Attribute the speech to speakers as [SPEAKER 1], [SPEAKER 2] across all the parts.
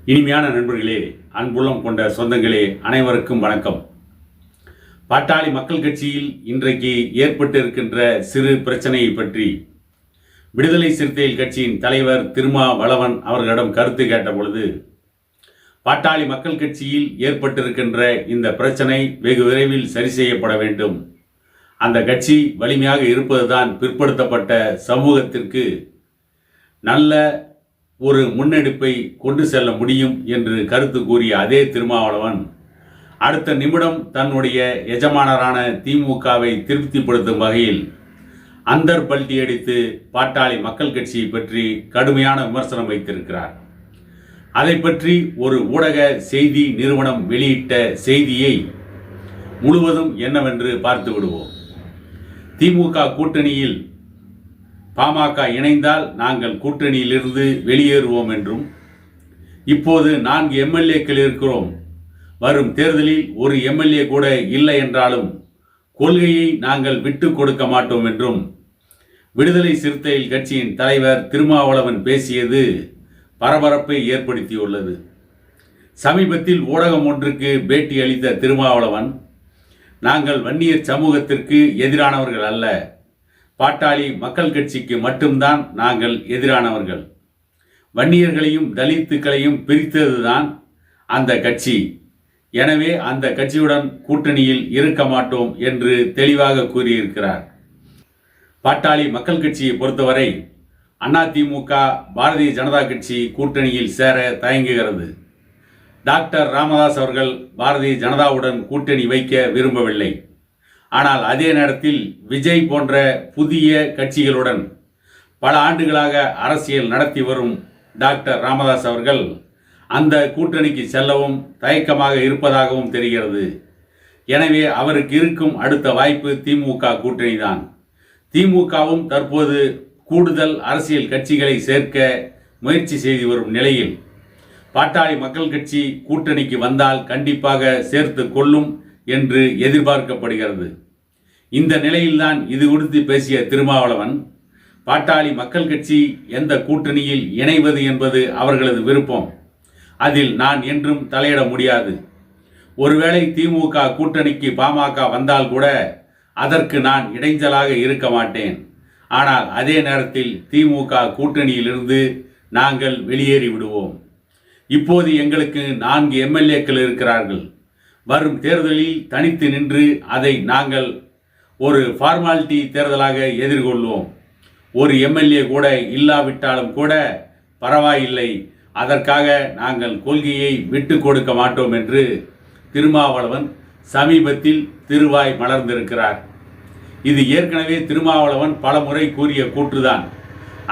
[SPEAKER 1] இனிமையான நண்பர்களே, அன்புள்ளம் கொண்ட சொந்தங்களே, அனைவருக்கும் வணக்கம். பாட்டாளி மக்கள் கட்சியில் இன்றைக்கு ஏற்பட்டிருக்கின்ற சிறு பிரச்சனையை பற்றி விடுதலை சிறுத்தைகள் கட்சியின் தலைவர் திருமாவளவன் அவர்களிடம் கருத்து கேட்ட பொழுது, பாட்டாளி மக்கள் கட்சியில் ஏற்பட்டிருக்கின்ற இந்த பிரச்சனை வெகு விரைவில் சரி செய்யப்பட வேண்டும். அந்த கட்சி வலிமையாக இருப்பதுதான் பிற்படுத்தப்பட்ட சமூகத்திற்கு நல்ல ஒரு முன்னெடுப்பை கொண்டு செல்ல முடியும் என்று கருத்து கூறிய அதே திருமாவளவன் அடுத்த நிமிடம் தன்னுடைய எஜமானரான திமுகவை திருப்திப்படுத்தும் வகையில் அந்தர் பல்டி அடித்து பாட்டாளி மக்கள் கட்சியை பற்றி கடுமையான விமர்சனம் வைத்திருக்கிறார். அதை பற்றி ஒரு ஊடக செய்தி நிறுவனம் வெளியிட்ட செய்தியை முழுவதும் என்னவென்று பார்த்து விடுவோம். திமுக கூட்டணியில் பாமக இணைந்தால் நாங்கள் கூட்டணியிலிருந்து வெளியேறுவோம் என்றும், இப்போது 4 எம்எல்ஏக்கள் இருக்கிறோம், வரும் தேர்தலில் ஒரு எம்எல்ஏ கூட இல்லை என்றாலும் கொள்கையை நாங்கள் விட்டு கொடுக்க மாட்டோம் என்றும் விடுதலை சிறுத்தைகள் கட்சியின் தலைவர் திருமாவளவன் பேசியது பரபரப்பை ஏற்படுத்தியுள்ளது. சமீபத்தில் ஊடகம் ஒன்றுக்கு பேட்டி அளித்த திருமாவளவன், நாங்கள் வன்னியர் சமூகத்திற்கு எதிரானவர்கள் அல்ல, பாட்டாளி மக்கள் கட்சிக்கு மட்டும்தான் நாங்கள் எதிரானவர்கள், வன்னியர்களையும் தலித்துக்களையும் பிரித்ததுதான் அந்த கட்சி, எனவே அந்த கட்சியுடன் கூட்டணியில் இருக்க மாட்டோம் என்று தெளிவாக கூறியிருக்கிறார். பாட்டாளி மக்கள் கட்சியை பொறுத்தவரை அதிமுக பாரதிய ஜனதா கட்சி கூட்டணியில் சேர தயங்குகிறது. டாக்டர் ராமதாஸ் அவர்கள் பாரதிய ஜனதாவுடன் கூட்டணி வைக்க விரும்பவில்லை. ஆனால் அதே நேரத்தில் விஜய் போன்ற புதிய கட்சிகளுடன் பல ஆண்டுகளாக அரசியல் நடத்தி வரும் டாக்டர் ராமதாஸ் அவர்கள் அந்த கூட்டணிக்கு செல்லவும் தயக்கமாக இருப்பதாகவும் தெரிகிறது. எனவே அவருக்கு இருக்கும் அடுத்த வாய்ப்பு திமுக கூட்டணி தான். திமுகவும் தற்போது கூடுதல் அரசியல் கட்சிகளை சேர்க்க முயற்சி செய்து வரும் நிலையில் பாட்டாளி மக்கள் கட்சி கூட்டணிக்கு வந்தால் கண்டிப்பாக சேர்த்து கொள்ளும் என்று எதிர்பார்க்கப்படுகிறது. இந்த நிலையில்தான் இது குறித்து பேசிய திருமாவளவன், பாட்டாளி மக்கள் கட்சி எந்த கூட்டணியில் இணைவது என்பது அவர்களது விருப்பம், அதில் நான் என்றும் தலையிட முடியாது. ஒருவேளை திமுக கூட்டணிக்கு பாமக வந்தால் கூட அதற்கு நான் இடைஞ்சலாக இருக்க மாட்டேன். ஆனால் அதே நேரத்தில் திமுக கூட்டணியிலிருந்து நாங்கள் வெளியேறி விடுவோம். இப்போது எங்களுக்கு 4 எம்எல்ஏக்கள் இருக்கிறார்கள். வரும் தேர்தலில் தனித்து நின்று அதை நாங்கள் ஒரு ஃபார்மாலிட்டி தேர்தலாக எதிர்கொள்வோம். ஒரு எம்எல்ஏ கூட இல்லாவிட்டாலும் கூட பரவாயில்லை, அதற்காக நாங்கள் கொள்கையை விட்டு கொடுக்க மாட்டோம் என்று திருமாவளவன் சமீபத்தில் திருவாய் மலர்ந்திருக்கிறார். இது ஏற்கனவே திருமாவளவன் பலமுறை கூறிய கூற்றுதான்.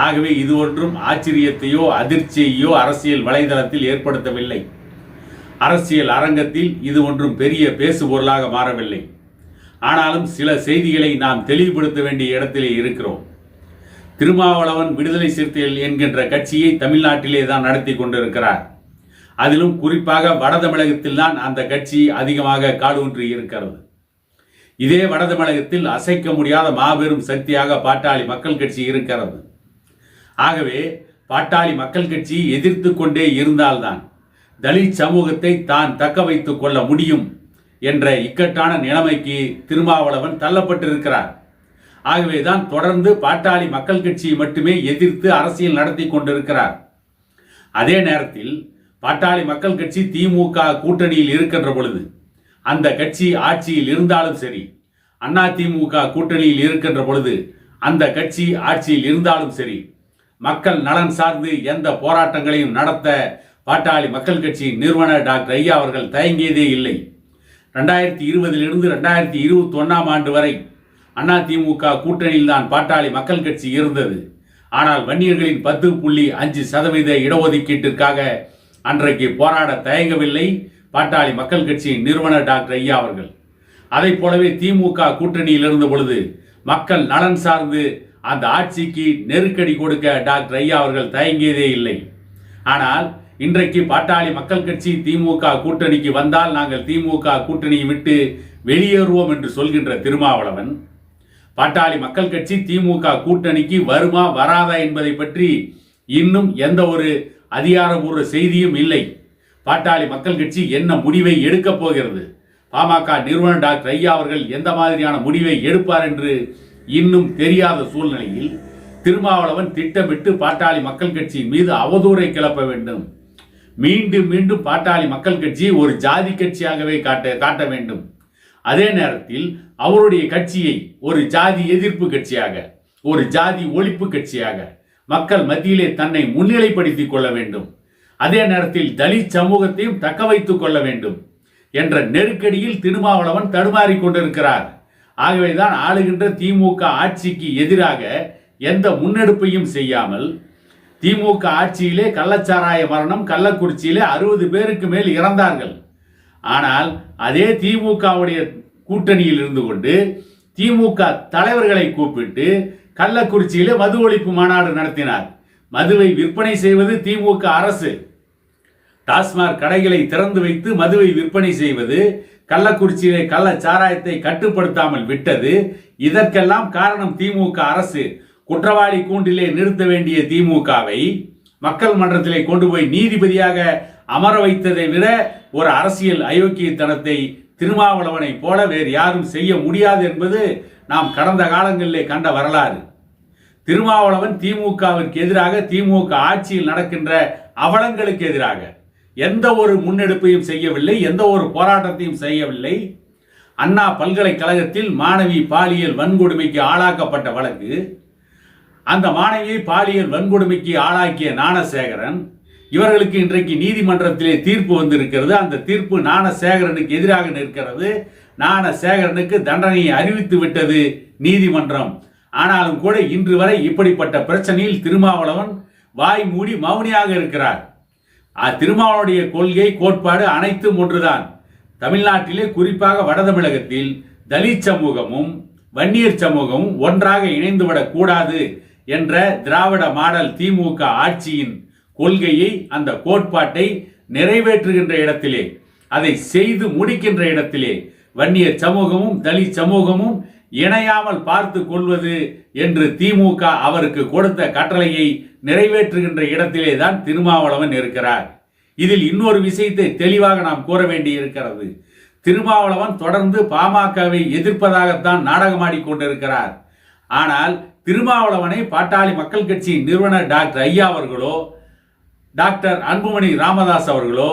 [SPEAKER 1] ஆகவே இது ஒன்றும் ஆச்சரியத்தையோ அதிர்ச்சியையோ அரசியல் வலைதளத்தில் ஏற்படுத்தவில்லை. அரசியல் அரங்கத்தில் இது ஒன்றும் பெரிய பேசுபொருளாக மாறவில்லை. ஆனாலும் சில செய்திகளை நாம் தெளிவுபடுத்த வேண்டிய இடத்திலே இருக்கிறோம். திருமாவளவன் விடுதலை சிறுத்தைகள் என்கின்ற கட்சியை தமிழ்நாட்டிலே தான் நடத்தி கொண்டிருக்கிறார். அதிலும் குறிப்பாக வட தமிழகத்தில் தான் அந்த கட்சி அதிகமாக காலூன்றி இருக்கிறது. இதே வட தமிழகத்தில் அசைக்க முடியாத மாபெரும் சக்தியாக பாட்டாளி மக்கள் கட்சி இருக்கிறது. ஆகவே பாட்டாளி மக்கள் கட்சி எதிர்த்து கொண்டே இருந்தால்தான் தலித் சமூகத்தை தான் தக்க வைத்துக் கொள்ள முடியும் என்ற இக்கட்டான நிலைமைக்கு திருமாவளவன் தள்ளப்பட்டிருக்கிறார். ஆகவேதான் தொடர்ந்து பாட்டாளி மக்கள் கட்சியை மட்டுமே எதிர்த்து அரசியல் நடத்தி கொண்டிருக்கிறார். அதே நேரத்தில் பாட்டாளி மக்கள் கட்சி திமுக கூட்டணியில் இருக்கின்ற பொழுது, அந்த கட்சி ஆட்சியில் இருந்தாலும் சரி, அதிமுக கூட்டணியில் இருக்கின்ற பொழுது அந்த கட்சி ஆட்சியில் இருந்தாலும் சரி, மக்கள் நலன் சார்ந்து எந்த போராட்டங்களையும் நடத்த பாட்டாளி மக்கள் கட்சியின் நிறுவனர் டாக்டர் ஐயா அவர்கள் தயங்கியதே இல்லை. 2020 2021 ஆண்டு வரை அதிமுக கூட்டணியில் தான் பாட்டாளி மக்கள் கட்சி இருந்தது. ஆனால் வன்னியர்களின் 10.5% இடஒதுக்கீட்டிற்காக அன்றைக்கு போராட தயங்கவில்லை பாட்டாளி மக்கள் கட்சியின் நிறுவனர் டாக்டர் ஐயா அவர்கள். அதை போலவே திமுக கூட்டணியில் இருந்த பொழுது மக்கள் நலன் சார்ந்து அந்த ஆட்சிக்கு நெருக்கடி கொடுக்க டாக்டர் ஐயா அவர்கள் தயங்கியதே இல்லை. ஆனால் இன்றைக்கு பாட்டாளி மக்கள் கட்சி திமுக கூட்டணிக்கு வந்தால் நாங்கள் திமுக கூட்டணியை விட்டு வெளியேறுவோம் என்று சொல்கின்ற திருமாவளவன், பாட்டாளி மக்கள் கட்சி திமுக கூட்டணிக்கு வருமா வராதா என்பதை பற்றி இன்னும் எந்த ஒரு அதிகாரபூர்வ செய்தியும் இல்லை. பாட்டாளி மக்கள் கட்சி என்ன முடிவை எடுக்கப் போகிறது, பாமக நிறுவனர் டாக்டர் ஐயா அவர்கள் எந்த மாதிரியான முடிவை எடுப்பார் என்று இன்னும் தெரியாத சூழ்நிலையில் திருமாவளவன் திட்டமிட்டு பாட்டாளி மக்கள் கட்சியின் மீது அவதூறை கிளப்ப வேண்டும். மீண்டும் மீண்டும் பாட்டாளி மக்கள் கட்சியை ஒரு ஜாதி கட்சியாகவே காட்ட வேண்டும். அதே நேரத்தில் அவருடைய கட்சியை ஒரு ஜாதி எதிர்ப்பு கட்சியாக, ஒரு ஜாதி ஒழிப்பு கட்சியாக மக்கள் மத்தியிலே தன்னை முன்னிலைப்படுத்திக் கொள்ள வேண்டும். அதே நேரத்தில் தலித் சமூகத்தையும் தக்க வைத்துக் கொள்ள வேண்டும் என்ற நெருக்கடியில் திருமாவளவன் தடுமாறிக் கொண்டிருக்கிறார். ஆகவேதான் ஆளுகின்ற திமுக ஆட்சிக்கு எதிராக எந்த முன்னெடுப்பையும் செய்யாமல், திமுக ஆட்சியிலே கள்ளச்சாராய மரணம், கள்ளக்குறிச்சியிலே 60 பேருக்கு மேல் இறந்தார்கள். ஆனால் அதே திமுகவுடைய கூட்டணியில் இருந்து கொண்டு திமுக தலைவர்களை கூப்பிட்டு கள்ளக்குறிச்சியிலே மது ஒழிப்பு மாநாடு நடத்தினார். மதுவை விற்பனை செய்வது திமுக அரசு. டாஸ்மாக் கடைகளை திறந்து வைத்து மதுவை விற்பனை செய்வது, கள்ளக்குறிச்சியிலே கள்ளச்சாராயத்தை கட்டுப்படுத்தாமல் விட்டது. இதற்கெல்லாம் காரணம் திமுக அரசு. குற்றவாளி கூண்டிலே நிறுத்த வேண்டிய திமுகவை மக்கள் மன்றத்திலே கொண்டு போய் நீதிபதியாக அமர வைத்ததை விட ஒரு அரசியல் அயோக்கியத்தனத்தை திருமாவளவனை போல வேறு யாரும் செய்ய முடியாது என்பது நாம் கடந்த காலங்களிலே கண்ட வரலாறு. திருமாவளவன் திமுகவிற்கு எதிராக, திமுக ஆட்சியில் நடக்கின்ற அவலங்களுக்கு எதிராக எந்த ஒரு முன்னெடுப்பையும் செய்யவில்லை, எந்த ஒரு போராட்டத்தையும் செய்யவில்லை. அண்ணா பல்கலைக்கழகத்தில் மாணவி பாலியல் வன்கொடுமைக்கு ஆளாக்கப்பட்ட வழக்கு, அந்த மாணவியை பாலியல் வன்கொடுமைக்கு ஆளாக்கிய ஞானசேகரன், இவர்களுக்கு இன்றைக்கு நீதிமன்றத்திலே தீர்ப்பு வந்திருக்கிறது. அந்த தீர்ப்பு ஞானசேகரனுக்கு எதிராக நிற்கிறது. ஞானசேகரனுக்கு தண்டனையை அறிவித்து விட்டது நீதிமன்றம். ஆனாலும் கூட இன்று வரை இப்படிப்பட்ட பிரச்சனையில் திருமாவளவன் வாய் மூடி மௌனியாக இருக்கிறார். திருமாவளவனுடைய கொள்கை, கோட்பாடு அனைத்தும் ஒன்றுதான். தமிழ்நாட்டிலே குறிப்பாக வட தமிழகத்தில் தலித் சமூகமும் வன்னியர் சமூகமும் ஒன்றாக இணைந்துவிடக் கூடாது என்ற திராவிட மாடல் திமுக ஆட்சியின் கொள்கையை, அந்த கோட்பாட்டை நிறைவேற்றுகின்ற இடத்திலே, அதை செய்து முடிக்கின்ற இடத்திலே வன்னியர் சமூகமும் தலித் சமூகமும் இணையாமல் பார்த்து கொள்வது என்று திமுக அவருக்கு கொடுத்த கட்டளையை நிறைவேற்றுகின்ற இடத்திலே தான் திருமாவளவன் இருக்கிறார். இதில் இன்னொரு விஷயத்தை தெளிவாக நாம் கூற வேண்டி இருக்கிறது. திருமாவளவன் தொடர்ந்து பாமகவை எதிர்ப்பதாகத்தான் நாடகமாடி கொண்டிருக்கிறார். ஆனால் திருமாவளவனை பாட்டாளி மக்கள் கட்சியின் நிறுவனர் டாக்டர் ஐயா அவர்களோ, டாக்டர் அன்புமணி ராமதாஸ் அவர்களோ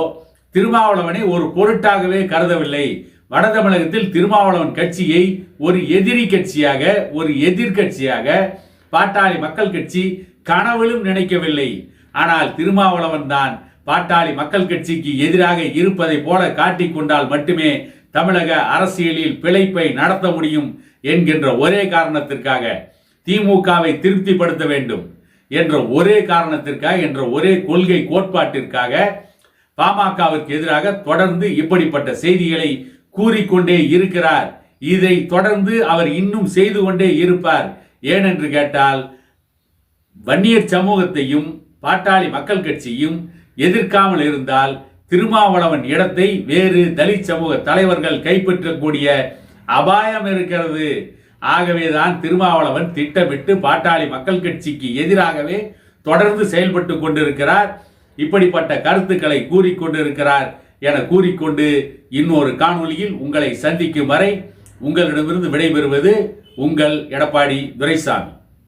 [SPEAKER 1] திருமாவளவனை ஒரு பொருட்டாகவே கருதவில்லை. வட தமிழகத்தில் திருமாவளவன் கட்சியை ஒரு எதிரி கட்சியாக, ஒரு எதிர்கட்சியாக பாட்டாளி மக்கள் கட்சி கனவிலும் நினைக்கவில்லை. ஆனால் திருமாவளவன் தான் பாட்டாளி மக்கள் கட்சிக்கு எதிராக இருப்பதை போல காட்டிக்கொண்டால் மட்டுமே தமிழக அரசியலில் பிழைப்பை நடத்த முடியும் என்கின்ற ஒரே காரணத்திற்காக, திமுகவை திருப்திப்படுத்த வேண்டும் என்ற ஒரே காரணத்திற்காக, என்ற ஒரே கொள்கை கோட்பாட்டிற்காக பாமகவிற்கு எதிராக தொடர்ந்து இப்படிப்பட்ட செய்திகளை கூறிக்கொண்டே இருக்கிறார். இதை தொடர்ந்து அவர் இன்னும் செய்து கொண்டே இருப்பார். ஏனென்று கேட்டால், வன்னியர் சமூகத்தையும் பாட்டாளி மக்கள் கட்சியும் எதிர்க்காமல் இருந்தால் திருமாவளவன் இடத்தை வேறு தலித் சமூக தலைவர்கள் கைப்பற்றக்கூடிய அபாயம் இருக்கிறது. ஆகவேதான் திருமாவளவன் திட்டமிட்டு பாட்டாளி மக்கள் கட்சிக்கு எதிராகவே தொடர்ந்து செயல்பட்டு கொண்டிருக்கிறார். இப்படிப்பட்ட கருத்துக்களை கூறிக்கொண்டிருக்கிறார் என கூறிக்கொண்டு இன்னொரு காணொளியில் உங்களை சந்திக்கும் வரை உங்களிடமிருந்து விடைபெறுவது உங்கள் எடப்பாடி துரைசாமி.